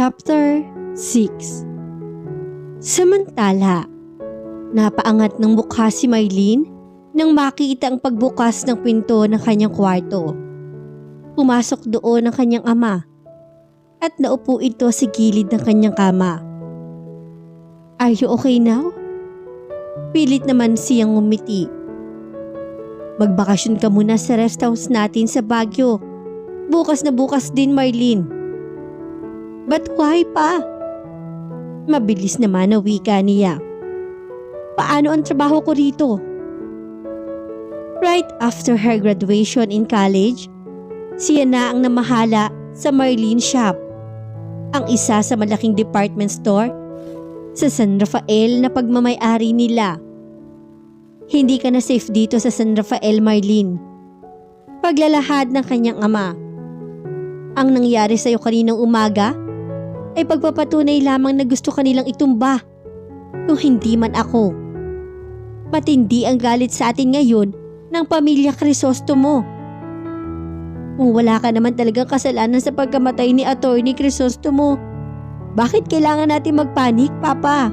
Chapter 6. Samantala, napaangat ng mukha si Mylene nang makita ang pagbukas ng pinto ng kanyang kwarto. Pumasok doon ang kanyang ama at naupo ito sa gilid ng kanyang kama. "Are you okay now?" Pilit naman siyang ngumiti. "Magbakasyon ka muna sa rest house natin sa Baguio. Bukas na bukas din, Mylene." "But why pa?" Mabilis naman na wika niya. "Paano ang trabaho ko rito?" Right after her graduation in college, siya na ang namahala sa Mylene Shop, ang isa sa malaking department store sa San Rafael na pagmamay-ari nila. "Hindi ka na safe dito sa San Rafael, Mylene." Paglalahad ng kanyang ama. "Ang nangyari sa'yo kaninang umaga ay pagpapatunay lamang na gusto kanilang itumba, kung hindi man ako. Matindi ang galit sa atin ngayon ng pamilya Crisostomo. Kung wala ka naman talagang kasalanan sa pagkamatay ni Attorney Crisostomo, bakit kailangan natin magpanik, Papa?"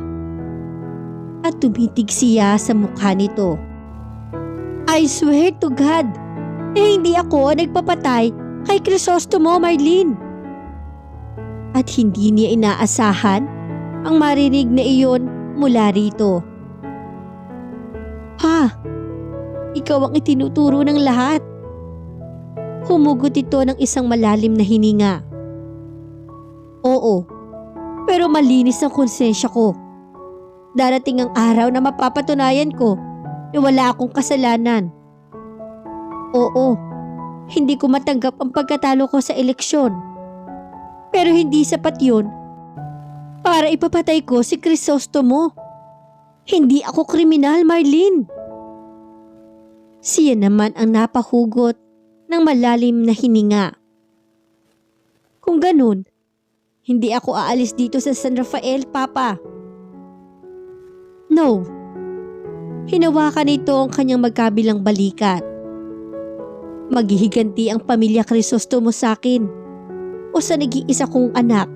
At tumitig siya sa mukha nito. "I swear to God, hindi ako nagpapatay kay Crisostomo, Mylene." At hindi niya inaasahan ang marinig na iyon mula rito. "Pa, ikaw ang itinuturo ng lahat." Humugot ito ng isang malalim na hininga. "Oo, pero malinis ang konsensya ko. Darating ang araw na mapapatunayan ko na wala akong kasalanan. Oo, hindi ko matanggap ang pagkatalo ko sa eleksyon. Pero hindi sapat yun para ipapatay ko si Crisostomo. Hindi ako kriminal, Mylene." Siya naman ang napahugot ng malalim na hininga. "Kung ganun, hindi ako aalis dito sa San Rafael, Papa." "No." Hinawakan nito ang kanyang magkabilang balikat. "Maghihiganti ang pamilya Crisostomo sa akin o sa nag-iisa kong anak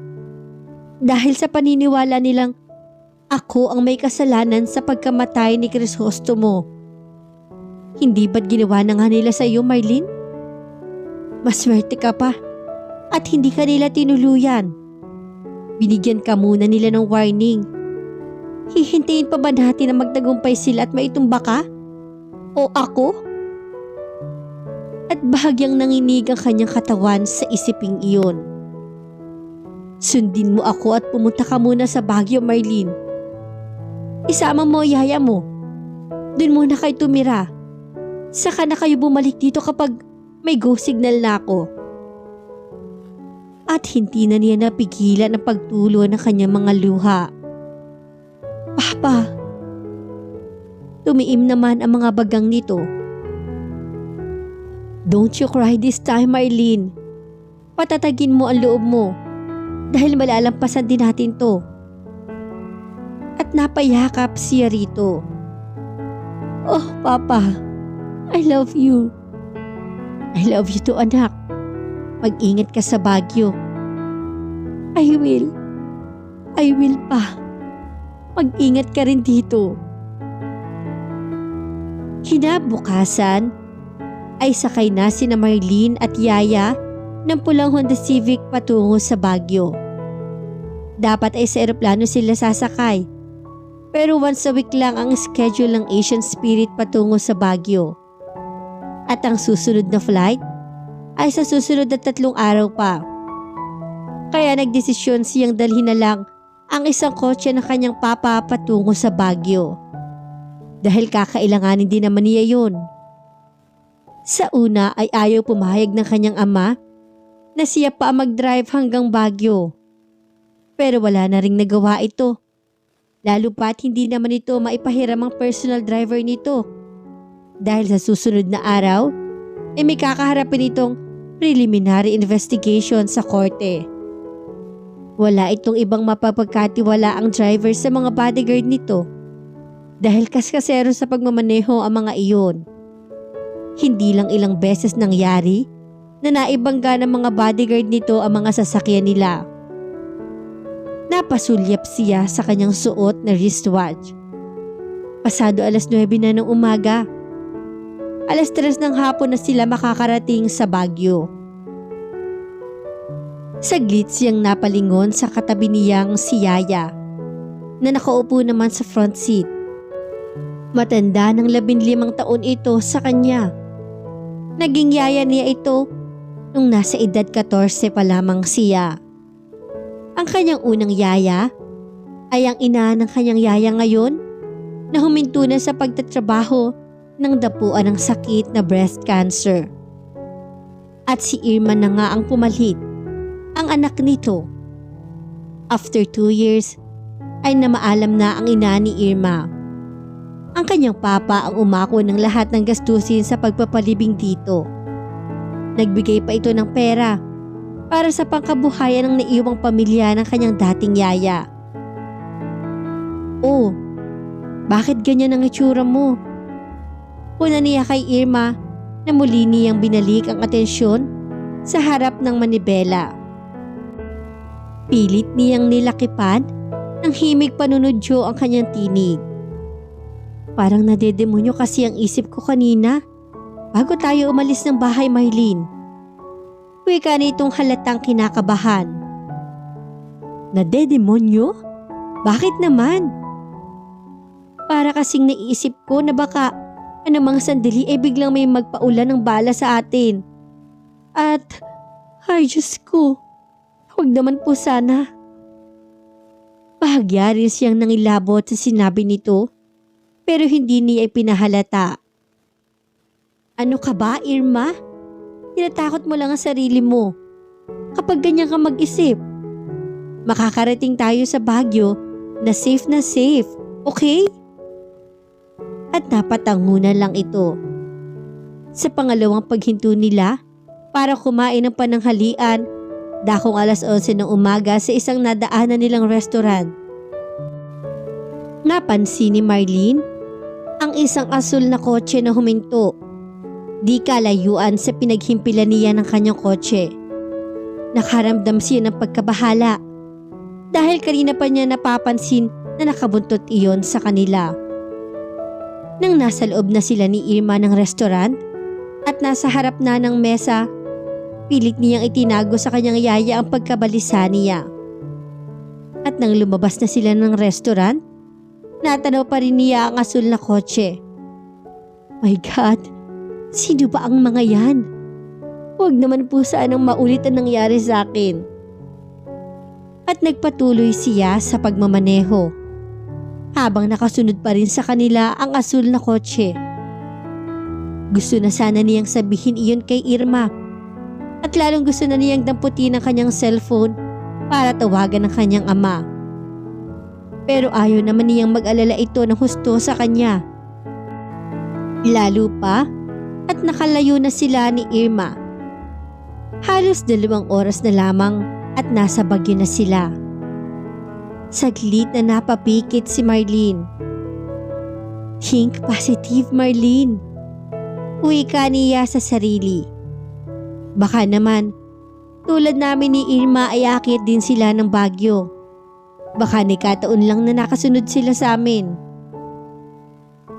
dahil sa paniniwala nilang ako ang may kasalanan sa pagkamatay ni Crisostomo. Hindi ba't ginawa na nga nila sa iyo, Mylene? Maswerte ka pa at hindi ka nila tinuluyan. Binigyan ka muna nila ng warning. Hihintayin pa ba natin na magtagumpay sila at maitumba ka? O ako?" At bahagyang nanginig ang kanyang katawan sa isiping iyon. "Sundin mo ako at pumunta ka muna sa Baguio, Mylene. Isama mo yaya mo. Doon muna kayo tumira. Saka na kayo bumalik dito kapag may go signal na ako." At hindi na niya napigilan ang pagtulo ng kanyang mga luha. "Papa." Tumiim naman ang mga bagang nito. "Don't you cry this time, Mylene. Patatagin mo ang loob mo dahil malalampasan din natin to." At napayakap siya rito. "Oh, Papa, I love you." "I love you too, anak. Mag-ingat ka sa Baguio." I will, pa. Mag-ingat ka rin dito." Kinabukasan ay sakay na sina Mylene at Yaya ng pulang Honda Civic patungo sa Baguio. Dapat ay sa eroplano sila sasakay, pero once a week lang ang schedule ng Asian Spirit patungo sa Baguio. At ang susunod na flight ay sa susunod na 3 araw pa. Kaya nagdesisyon siyang dalhin na lang ang isang kotse ng kanyang papa patungo sa Baguio. Dahil kakailanganin din naman niya yun. Sa una ay ayaw pumayag ng kanyang ama na siya pa ang mag-drive hanggang Baguio. Pero wala na ring nagawa ito. Lalo pa't hindi naman ito maipahiram ang personal driver nito. Dahil sa susunod na araw, may kakaharapin itong preliminary investigation sa korte. Wala itong ibang mapapagkatiwala ang driver sa mga bodyguard nito. Dahil kaskasero sa pagmamaneho ang mga iyon. Hindi lang ilang beses nangyari na naibangga ng mga bodyguard nito ang mga sasakyan nila. Napasulyap siya sa kanyang suot na wristwatch. Pasado 9:00 na ng umaga. 3:00 ng hapon na sila makakarating sa Baguio. Saglit siyang napalingon sa katabi niyang si Yaya na nakaupo naman sa front seat. Matanda ng 15 taon ito sa kanya. Naging yaya niya ito nung nasa edad 14 pa lamang siya. Ang kanyang unang yaya ay ang ina ng kanyang yaya ngayon na huminto na sa pagtatrabaho ng dapuan ng sakit na breast cancer. At si Irma na nga ang pumalit, ang anak nito. After 2 years ay namaalam na ang ina ni Irma. Ang kanyang papa ang umako ng lahat ng gastusin sa pagpapalibing dito. Nagbigay pa ito ng pera para sa pangkabuhayan ng naiwang pamilya ng kanyang dating yaya. Oh, bakit ganyan ang itsura mo? Una niya kay Irma na muli niyang binalik ang atensyon sa harap ng manibela. Pilit niyang nilakipan ng himig panunodyo ang kanyang tinig. Parang nadedemonyo kasi ang isip ko kanina bago tayo umalis ng bahay, Maylene. Wika nitong halatang kinakabahan. Nadedemonyo? Bakit naman? Para kasing naisip ko na baka anumang sandali ay biglang may magpaulan ng bala sa atin. At, ay Diyos ko, huwag naman po sana. Bahagya rin siyang nangilabot sa sinabi nito pero hindi niya ipinahalata. Ano ka ba, Irma? Tinatakot mo lang ang sarili mo. Kapag ganyan ka mag-isip, makakarating tayo sa Baguio na safe, okay? At napatangunan lang ito. Sa pangalawang paghinto nila para kumain ng pananghalian, dakong 11:00 ng umaga sa isang nadaanan nilang restaurant. Napansin ni Marlene ang isang asul na kotse na huminto. Di kalayuan sa pinaghimpilan niya ng kanyang kotse. Nakaramdam siya ng pagkabahala dahil kanina pa niya napapansin na nakabuntot iyon sa kanila. Nang nasa loob na sila ni Irma ng restaurant at nasa harap na ng mesa, pilit niyang itinago sa kanyang yaya ang pagkabalisa niya. At nang lumabas na sila ng restaurant, natanaw pa rin niya ang asul na kotse. My God, sino ba ang mga yan? Huwag naman po sanang maulit ang nangyari sa akin. At nagpatuloy siya sa pagmamaneho habang nakasunod pa rin sa kanila ang asul na kotse. Gusto na sana niyang sabihin iyon kay Irma at lalong gusto na niyang damputin ang kanyang cellphone para tawagan ang kanyang ama. Pero ayaw naman niyang mag-alala ito ng husto sa kanya. Lalo pa at nakalayo na sila ni Irma. Halos 2 oras na lamang at nasa Baguio na sila. Saglit na napapikit si Marlene. Think positive, Marlene. Wika niya sa sarili. Baka naman, tulad namin ni Irma ay akit din sila ng Baguio. Baka nikataon lang na nakasunod sila sa amin.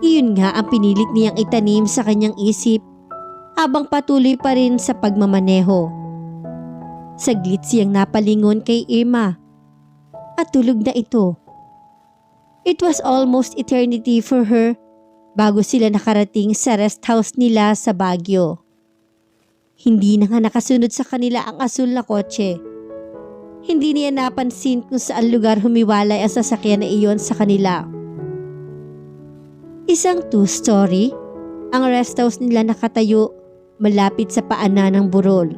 Iyon nga ang pinilit niyang itanim sa kanyang isip habang patuloy pa rin sa pagmamaneho. Saglit siyang napalingon kay Irma at tulog na ito. It was almost eternity for her bago sila nakarating sa rest house nila sa Baguio. Hindi na nga nakasunod sa kanila ang asul na kotse. Hindi niya napansin kung saan lugar humiwalay ang sasakyan na iyon sa kanila. Isang 2-story, ang rest house nila nakatayo malapit sa paanan ng burol.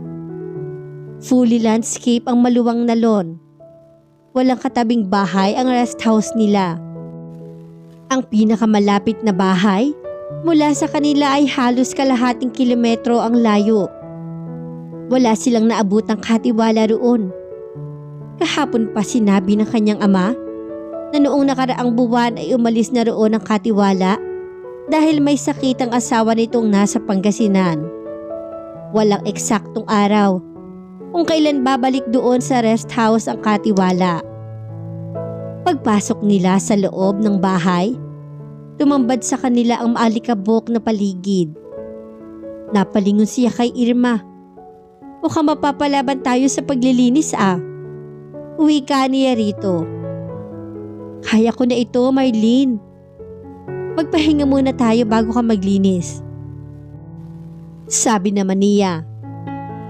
Fully landscape ang maluwang na lawn. Walang katabing bahay ang rest house nila. Ang pinakamalapit na bahay mula sa kanila ay halos kalahating kilometro ang layo. Wala silang naabutang katiwala roon. Kahapon pa sinabi ng kanyang ama na noong nakaraang buwan ay umalis na roon ang katiwala dahil may sakit ang asawa nitong nasa Pangasinan. Walang eksaktong araw kung kailan babalik doon sa rest house ang katiwala. Pagpasok nila sa loob ng bahay, tumambad sa kanila ang maalikabok na paligid. Napalingon siya kay Irma. Mukhang mapapalaban tayo sa paglilinis Uwi ka niya rito. Kaya ko na ito, Marlene. Magpahinga muna tayo bago ka maglinis. Sabi naman niya.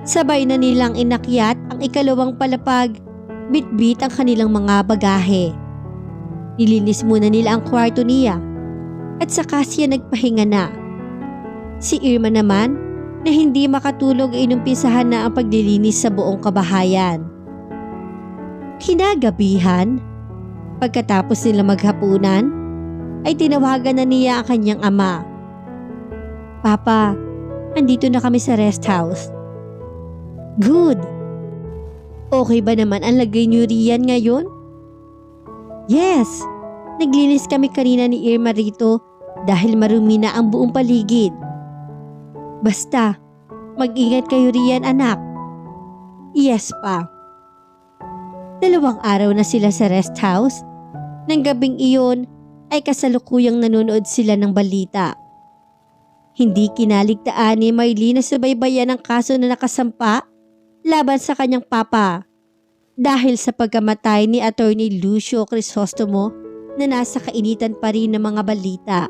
Sabay na nilang inakyat ang ikalawang palapag, bitbit ang kanilang mga bagahe. Nilinis muna nila ang kwarto niya at saka siya nagpahinga na. Si Irma naman na hindi makatulog ay inumpisahan na ang paglilinis sa buong kabahayan. Kinagabihan, pagkatapos nila maghapunan, ay tinawagan na niya ang kanyang ama. Papa, andito na kami sa rest house. Good. Okay ba naman ang lagay niyo riyan ngayon? Yes, naglinis kami kanina ni Irma rito dahil marumi na ang buong paligid. Basta, mag-ingat kayo riyan anak. Yes pa. 2 araw na sila sa rest house. Nang gabing iyon ay kasalukuyang nanonood sila ng balita. Hindi kinaligtaan ni Marlene na subaybayan ang kaso na nakasampa laban sa kanyang papa dahil sa pagkamatay ni Attorney Lucio Crisostomo na nasa kainitan pa rin ng mga balita.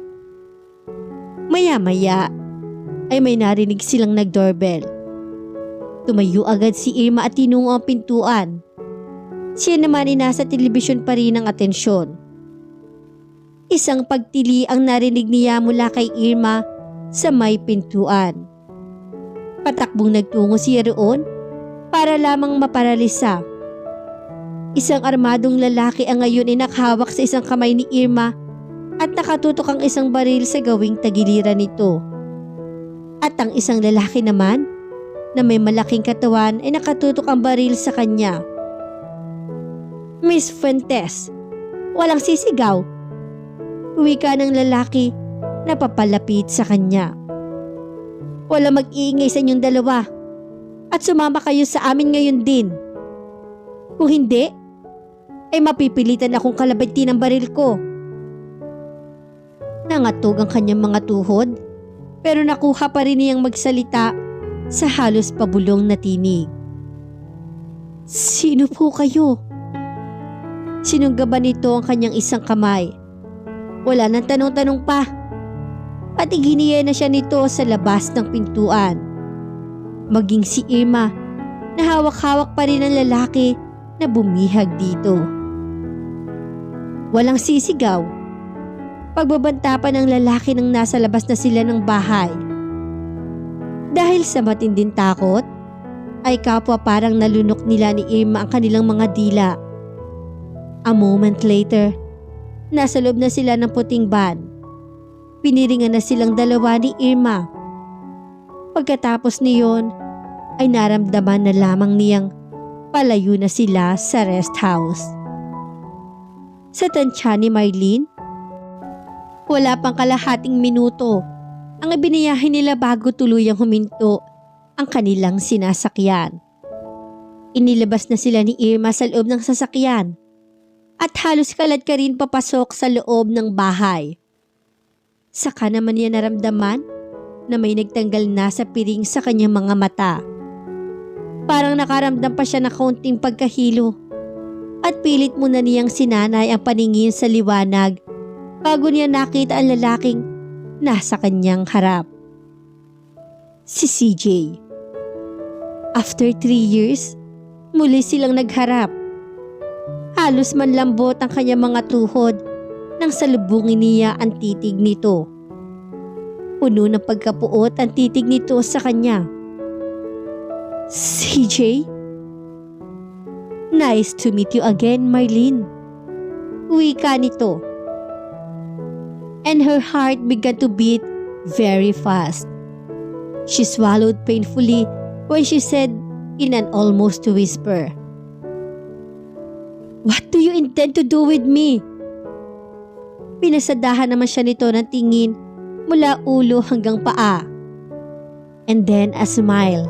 Maya-maya ay may narinig silang nag-doorbell. Tumayo agad si Irma at tinungo ang pintuan. Siya naman ay nasa telebisyon pa rin ang atensyon. Isang pagtili ang narinig niya mula kay Irma sa may pintuan. Patakbong nagtungo siya roon para lamang maparalisa. Isang armadong lalaki ang ngayon ay nakahawak sa isang kamay ni Irma at nakatutok ang isang baril sa gawing tagiliran nito. At ang isang lalaki naman na may malaking katawan ay nakatutok ang baril sa kanya. Miss Fuentes, walang sisigaw. Wika ng lalaki na papalapit sa kanya. Wala mag-iingay sa inyong dalawa at sumama kayo sa amin ngayon din. Kung hindi, ay mapipilitan akong kalabatin ang baril ko. Nangatog ang kanyang mga tuhod pero nakuha pa rin niyang magsalita sa halos pabulong na tinig. Sino po kayo? Sinunggaban nito ang kanyang isang kamay. Wala nang tanong-tanong pa. Pati giniya na siya nito sa labas ng pintuan. Maging si Irma na hawak-hawak pa rin ang lalaki na bumihag dito. Walang sisigaw. Pagbabanta pa ng lalaki nang nasa labas na sila ng bahay. Dahil sa matinding takot, ay kapwa parang nalunok nila ni Irma ang kanilang mga dila. A moment later, nasa loob na sila ng puting van. Piniringan na silang dalawa ni Irma. Pagkatapos niyon, ay naramdaman na lamang niyang palayo na sila sa rest house. Sa tansya ni Marlene, wala pang kalahating minuto ang ibinayahin nila bago tuluyang huminto ang kanilang sinasakyan. Inilabas na sila ni Irma sa loob ng sasakyan at halos kalad ka rin papasok sa loob ng bahay. Saka naman niya naramdaman na may nagtanggal na sa piring sa kanyang mga mata. Parang nakaramdam pa siya na kaunting pagkahilo at pilit muna niyang sinanay ang paningin sa liwanag bago niya nakita ang lalaking nasa kanyang harap. Si CJ. After 3 years, muli silang nagharap. Halos manlambot ang kanyang mga tuhod nang salubungin niya ang titig nito. Puno ng pagkapuot ang titig nito sa kanya. CJ? Nice to meet you again, Marlene. Wika nito. And her heart began to beat very fast. She swallowed painfully when she said in an almost whisper, "What do you intend to do with me?" Pinasadahan naman siya nito ng tingin mula ulo hanggang paa. And then a smile.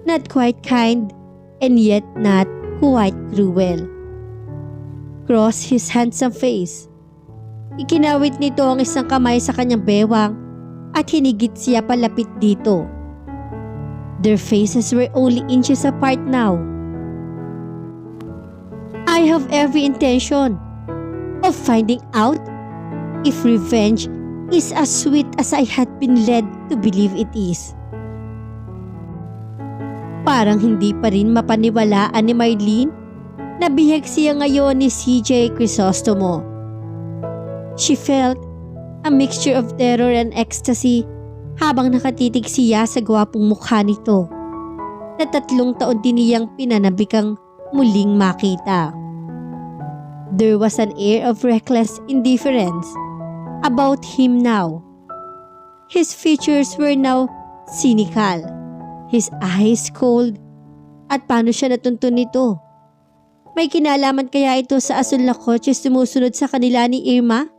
Not quite kind and yet not quite cruel. across his handsome face. Ikinawit nito ang isang kamay sa kanyang bewang at hinigit siya palapit dito. Their faces were only inches apart now. I have every intention of finding out if revenge is as sweet as I had been led to believe it is. Parang hindi pa rin mapaniwalaan ni Marlene na bihag siya ngayon ni CJ Crisostomo. She felt a mixture of terror and ecstasy habang nakatitig siya sa gwapong mukha nito na 3 taon din niyang pinanabikang muling makita. There was an air of reckless indifference about him now. His features were now cynical, his eyes cold, at paano siya natuntun nito? May kinalaman kaya ito sa asul na kotse sumusunod sa kanila ni Irma?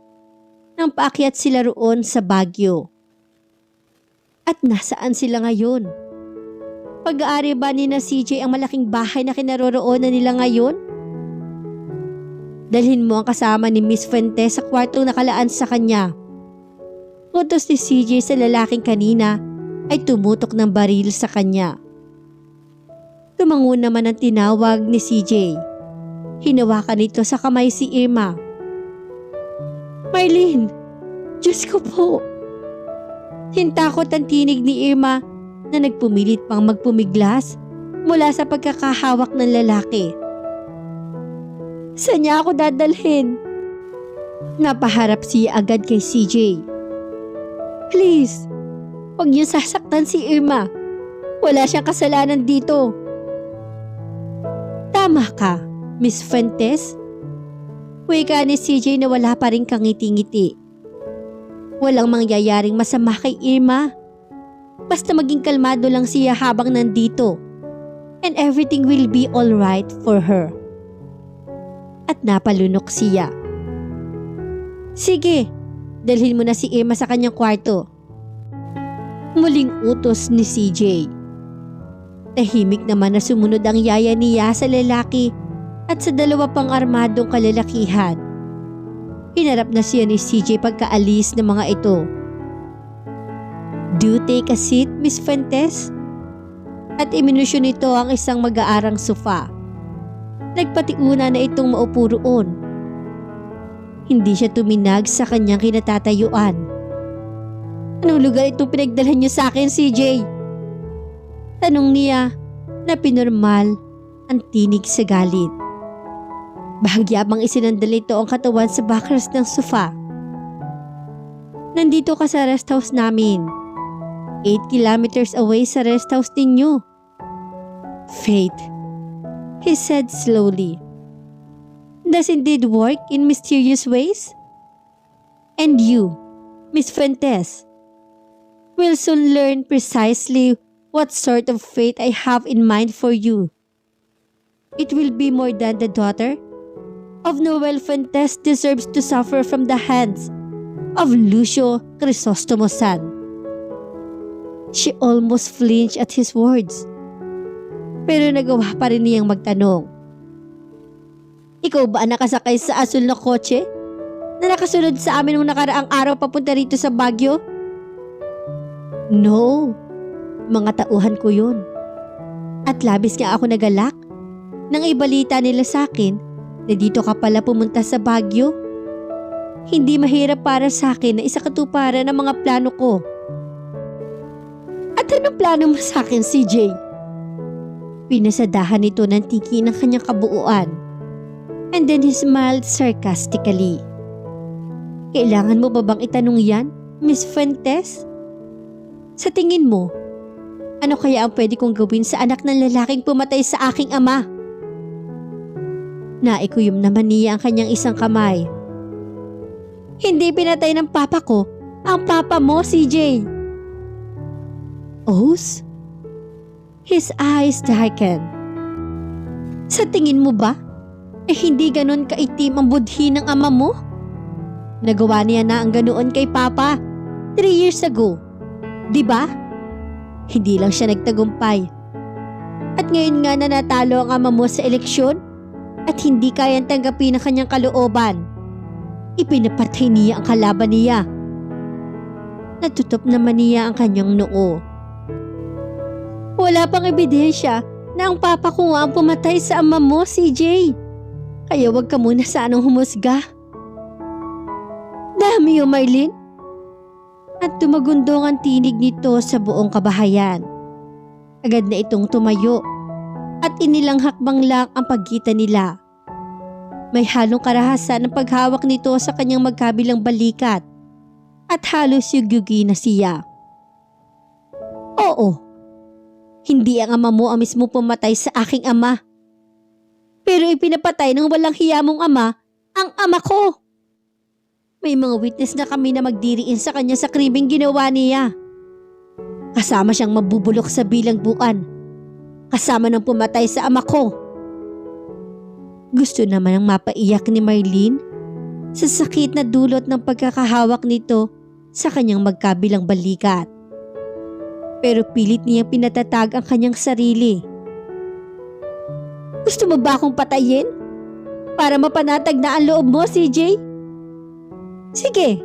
Nang paakyat sila roon sa Baguio. At nasaan sila ngayon? Pag-aari ba ni na CJ ang malaking bahay na kinaroroonan nila ngayon? Dalhin mo ang kasama ni Miss Fuentes sa kwartong nakalaan sa kanya. Utos ni CJ sa lalaking kanina ay tumutok ng baril sa kanya. Tumango naman ang tinawag ni CJ. Hinawakan nito sa kamay si Irma. Marlene, Diyos ko po. Hintakot ang tinig ni Irma na nagpumilit pang magpumiglas mula sa pagkakahawak ng lalaki. Saan niya ako dadalhin? Napaharap siya agad kay CJ. Please, huwag niyo sasaktan si Irma. Wala siyang kasalanan dito. Tama ka, Miss Fuentes. Wika ni CJ na wala pa rin kangiti-ngiti. Walang mangyayaring masama kay Irma. Basta maging kalmado lang siya habang nandito. And everything will be alright for her. At napalunok siya. Sige, dalhin mo na si Irma sa kanyang kwarto. Muling utos ni CJ. Tahimik naman na sumunod ang yaya niya sa lalaki at sa 2 pang armadong kalalakihan. Hinarap na siya ni CJ pagkaalis ng mga ito. Do take a seat, Miss Fuentes? At iminusyon nito ang isang mag-aarang sofa. Nagpatiuna na itong maupo roon. Hindi siya tuminag sa kanyang kinatatayuan. Anong lugar itong pinagdalhan niyo sa akin, CJ? Tanong niya na pinormal ang tinig sa galit. Bahagyabang isinandal ito ang katawan sa backrest ng sofa. Nandito ka sa rest house namin. 8 kilometers away sa rest house ninyo. Fate, he said slowly, does indeed work in mysterious ways? And you, Miss Fuentes, will soon learn precisely what sort of fate I have in mind for you. It will be more than the daughter of Noel Fuentes deserves to suffer from the hands of Lucio Crisostomo-san. She almost flinched at his words. Pero nagawa pa rin niyang magtanong. Ikaw ba nakasakay sa asul na kotse na nakasunod sa amin nung nakaraang araw papunta rito sa Baguio? No, mga tauhan ko yun. At labis nga ako nagalak nang ibalita nila sa akin na dito ka pala pumunta sa Baguio. Hindi mahirap para sa akin na isakatuparan ang mga plano ko. At anong plano mo sa akin, CJ? Pinasadahan nito ng tiki ng kanyang kabuuan. And then he smiled sarcastically. Kailangan mo ba bang itanong yan, Miss Fuentes? Sa tingin mo, ano kaya ang pwede kong gawin sa anak ng lalaking pumatay sa aking ama? Naikuyom naman niya ang kanyang isang kamay. Hindi pinatay ng papa ko ang papa mo, CJ. Os? His eyes darkened. Sa tingin mo ba, hindi ganon kaitim ang budhi ng ama mo? Nagawa niya na ang ganoon kay papa 3 years ago. Diba? Hindi lang siya nagtagumpay. At ngayon nga na natalo ang ama mo sa eleksyon, at hindi kayang tanggapin ang kanyang kalooban. Ipinapatay niya ang kalaban niya. Natutop naman niya ang kanyang noo. Wala pang ebidensya na ang papa ko nga ang pumatay sa ama mo, CJ. Kaya wag ka muna sanang humusga. Dami o Marlene. At tumagundong ang tinig nito sa buong kabahayan. Agad na itong tumayo at inilang hakbang lang ang pagitan nila. May halong karahasan ang paghawak nito sa kanyang magkabilang balikat at halos yugyugi na siya. Oo, hindi ang ama mo ang mismo pumatay sa aking ama. Pero ipinapatay ng walang hiya mong ama ang ama ko. May mga witness na kami na magdiriin sa kanya sa krimeng ginawa niya. Kasama siyang mabubulok sa bilangguan. Kasama ng pumatay sa ama ko. Gusto naman ang mapaiyak ni Marlene sa sakit na dulot ng pagkakahawak nito sa kanyang magkabilang balikat. Pero pilit niyang pinatatag ang kanyang sarili. Gusto mo ba akong patayin? Para mapanatag na ang loob mo, CJ? Sige,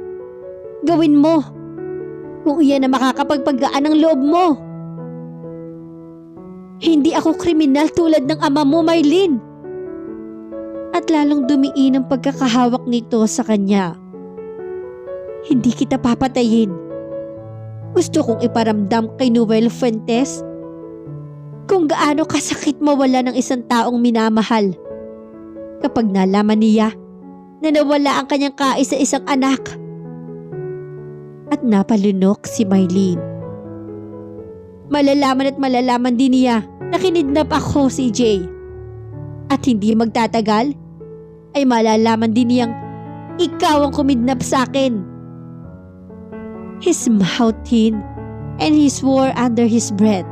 gawin mo. Kung iyan na makakapagpagaan ng loob mo. Hindi ako kriminal tulad ng ama mo, Marlene. At lalong dumiin ang pagkakahawak nito sa kanya. Hindi kita papatayin. Gusto kong iparamdam kay Noel Fuentes kung gaano kasakit mawala ng isang taong minamahal kapag nalaman niya na nawala ang kanyang kaisa-isang anak. At napalunok si Marlene. Malalaman at malalaman din niya na kinidnap ako, CJ. At hindi magtatagal ay malalaman din niyang ikaw ang kumidnap sa akin. He smiled thin and he swore under his breath.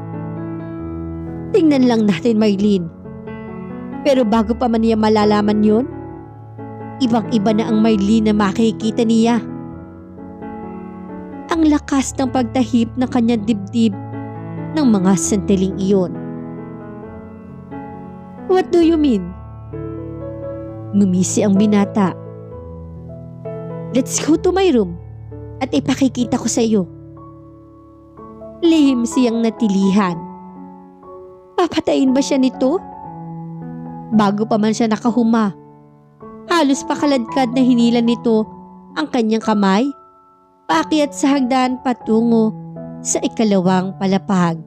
Tingnan lang natin, Marlene. Pero bago pa man niya malalaman yun, ibang-iba na ang Marlene na makikita niya. Ang lakas ng pagtahip ng kanyang dibdib ng mga sandaling iyon. What do you mean? Ngumisi ang binata. Let's go to my room at ipakikita ko sa iyo. Lihim siyang natilihan. Papatayin ba siya nito? Bago pa man siya nakahuma, halos pakaladkad na hinila nito ang kanyang kamay, paakyat sa hagdan patungo sa ikalawang palapag.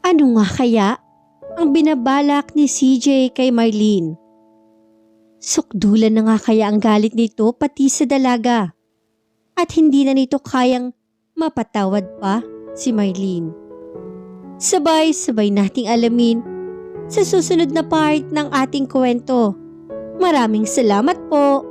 Ano nga kaya ang binabalak ni CJ kay Marlene? Sukdulan na nga kaya ang galit nito pati sa dalaga at hindi na nito kayang mapatawad pa si Marlene. Sabay-sabay nating alamin sa susunod na part ng ating kwento. Maraming salamat po!